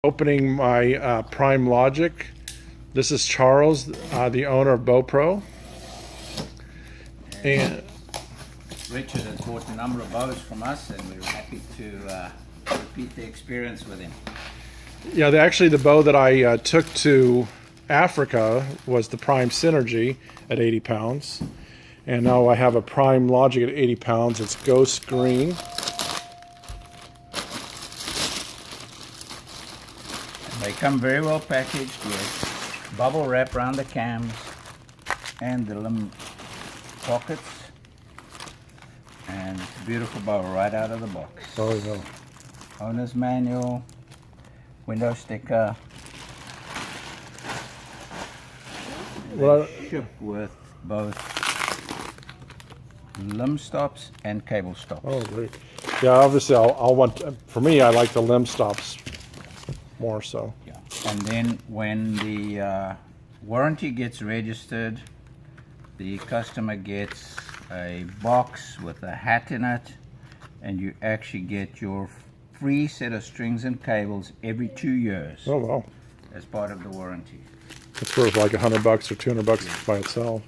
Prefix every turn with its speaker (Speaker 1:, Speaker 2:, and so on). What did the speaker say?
Speaker 1: Opening my Prime Logic. This is Charles, the owner of Bow Pro. And
Speaker 2: Richard has bought a number of bows from us, and we're happy to repeat the experience with him.
Speaker 1: yeah, actually the bow that I took to Africa was the Prime Synergy at 80 pounds. And now I have a Prime Logic at 80 pounds. It's ghost green.
Speaker 2: They come very well packaged with bubble wrap around the cams and the limb pockets, and beautiful bow right out of the box.
Speaker 1: Oh, no.
Speaker 2: Owner's manual, window sticker.
Speaker 1: Well,
Speaker 2: Ship with both limb stops and cable stops.
Speaker 1: oh, great. Yeah, obviously I'll want, for me, I like the limb stops more so.
Speaker 2: Yeah. And then when the warranty gets registered, the customer gets a box with a hat in it, and you actually get your free set of strings and cables every 2 years
Speaker 1: Oh, wow.
Speaker 2: as part of the warranty.
Speaker 1: It's worth like $100 or $200 by itself.